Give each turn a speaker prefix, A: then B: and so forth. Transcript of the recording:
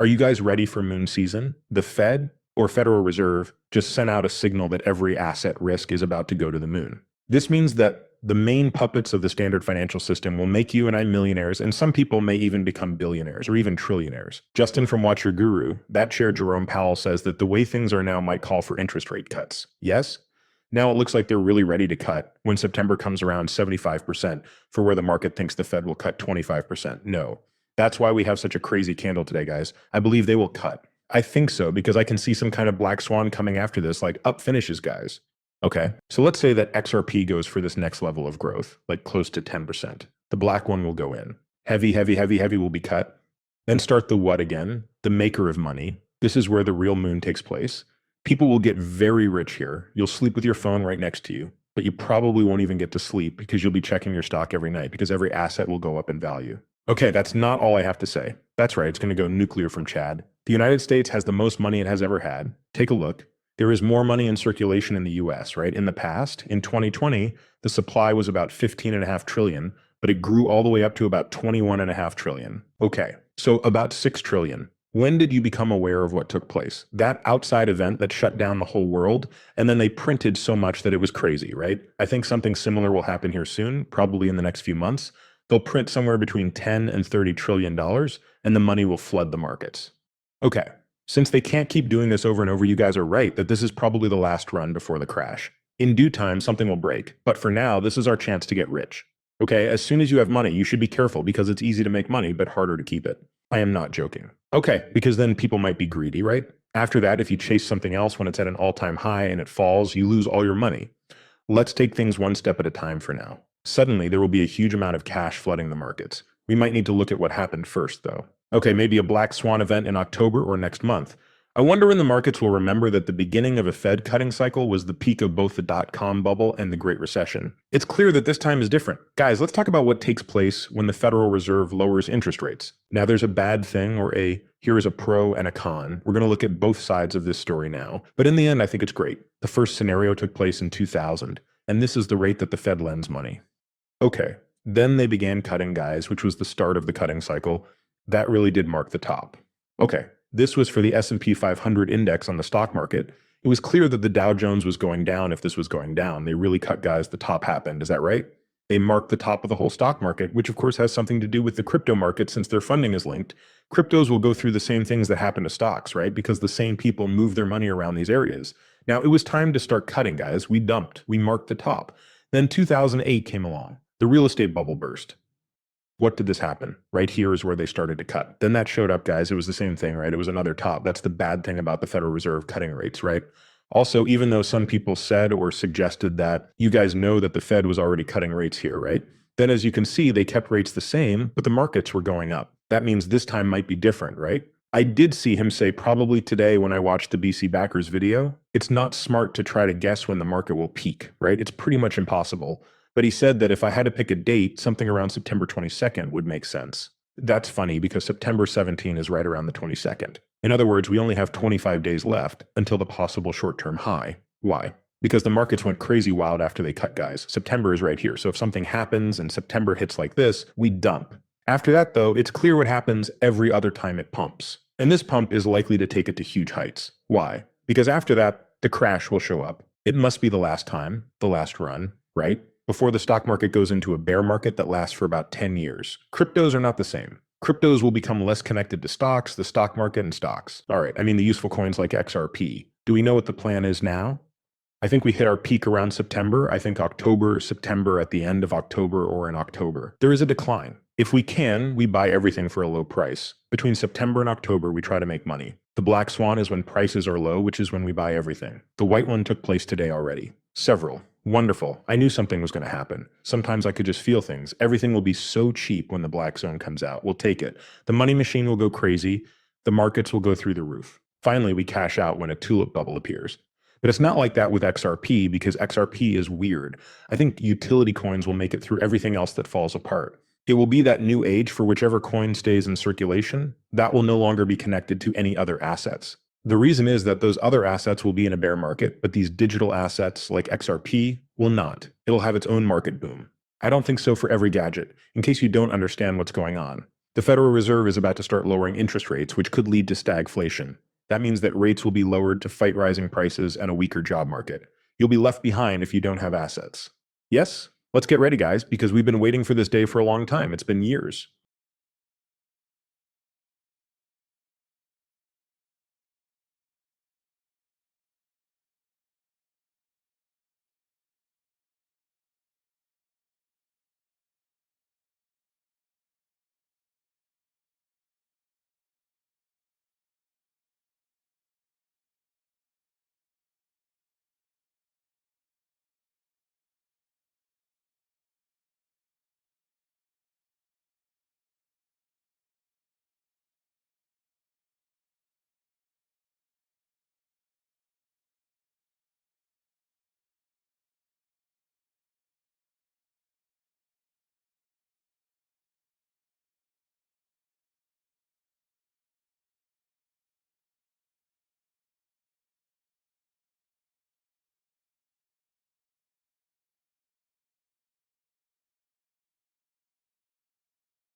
A: Are you guys ready for moon season? The Fed or Federal Reserve just sent out a signal that every asset risk is about to go to the moon. This means that the main puppets of the standard financial system will make you and I millionaires, and some people may even become billionaires or even trillionaires. Justin from Watch Your Guru, that chair Jerome Powell says that the way things are now might call for interest rate cuts. Yes? Now it looks like they're really ready to cut when September comes around 75% for where the market thinks the Fed will cut 25%. No. That's why we have such a crazy candle today, guys. I believe they will cut. I think so because I can see some kind of black swan coming after this, like up finishes, guys. Okay, so let's say that XRP goes for this next level of growth, like close to 10%. The black one will go in. Heavy, heavy, heavy, heavy will be cut. Then start the what again? The maker of money. This is where the real moon takes place. People will get very rich here. You'll sleep with your phone right next to you, but you probably won't even get to sleep because you'll be checking your stock every night because every asset will go up in value. Okay, that's not all I have to say. That's right, it's going to go nuclear from Chad. The United States has the most money it has ever had. Take a look. There is more money in circulation in the US, right? In the past, in 2020, the supply was about 15.5 trillion, but it grew all the way up to about 21.5 trillion. Okay, so about 6 trillion. When did you become aware of what took place? That outside event that shut down the whole world, and then they printed so much that it was crazy, right? I think something similar will happen here soon, probably in the next few months. They'll print somewhere between 10 and $30 trillion, and the money will flood the markets. Okay, since they can't keep doing this over and over, you guys are right that this is probably the last run before the crash. In due time, something will break, but for now, this is our chance to get rich. Okay, as soon as you have money, you should be careful because it's easy to make money, but harder to keep it. I am not joking. Okay, because then people might be greedy, right? After that, if you chase something else when it's at an all-time high and it falls, you lose all your money. Let's take things one step at a time for now. Suddenly, there will be a huge amount of cash flooding the markets. We might need to look at what happened first, though. Okay, maybe a black swan event in October or next month. I wonder when the markets will remember that the beginning of a Fed cutting cycle was the peak of both the dot-com bubble and the Great Recession. It's clear that this time is different. Guys, let's talk about what takes place when the Federal Reserve lowers interest rates. Now, there's a bad thing or here is a pro and a con. We're going to look at both sides of this story now. But in the end, I think it's great. The first scenario took place in 2000, and this is the rate that the Fed lends money. Okay, then they began cutting, guys, which was the start of the cutting cycle. That really did mark the top. Okay, this was for the S&P 500 index on the stock market. It was clear that the Dow Jones was going down if this was going down. They really cut, guys. The top happened. Is that right? They marked the top of the whole stock market, which of course has something to do with the crypto market since their funding is linked. Cryptos will go through the same things that happen to stocks, right? Because the same people move their money around these areas. Now, it was time to start cutting, guys. We dumped. We marked the top. Then 2008 came along. The real estate bubble burst. What did this happen? Right here is where they started to cut. Then that showed up, guys. It was the same thing, right? It was another top. That's the bad thing about the Federal Reserve cutting rates, right? Also, even though some people said or suggested that you guys know that the Fed was already cutting rates here, right? Then as you can see, they kept rates the same, but the markets were going up. That means this time might be different, right? I did see him say probably today when I watched the BC Backers video, it's not smart to try to guess when the market will peak, right? It's pretty much impossible. But he said that if I had to pick a date, something around September 22nd would make sense. That's funny because September 17 is right around the 22nd. In other words, we only have 25 days left until the possible short-term high. Why? Because the markets went crazy wild after they cut, guys. September is right here. So if something happens and September hits like this, we dump. After that, though, it's clear what happens every other time it pumps. And this pump is likely to take it to huge heights. Why? Because after that, the crash will show up. It must be the last time, the last run, right? Before the stock market goes into a bear market that lasts for about 10 years. Cryptos are not the same. Cryptos will become less connected to stocks, the stock market, and stocks. All right, I mean the useful coins like XRP. Do we know what the plan is now? I think we hit our peak around September. I think October, September, at the end of October or in October. There is a decline. If we can, we buy everything for a low price. Between September and October, we try to make money. The black swan is when prices are low, which is when we buy everything. The white one took place today already. Several. Wonderful. I knew something was going to happen. Sometimes I could just feel things. Everything will be so cheap when the black zone comes out. We'll take it. The money machine will go crazy. The markets will go through the roof. Finally, we cash out when a tulip bubble appears. But it's not like that with XRP because XRP is weird. I think utility coins will make it through everything else that falls apart. It will be that new age for whichever coin stays in circulation. That will no longer be connected to any other assets. The reason is that those other assets will be in a bear market, but these digital assets like XRP will not. It'll have its own market boom. I don't think so for every gadget. In case you don't understand what's going on, The Federal Reserve is about to start lowering interest rates, which could lead to stagflation. That means that rates will be lowered to fight rising prices and a weaker job market. You'll be left behind if you don't have assets. Yes? Let's get ready, guys, because we've been waiting for this day for a long time. It's been years.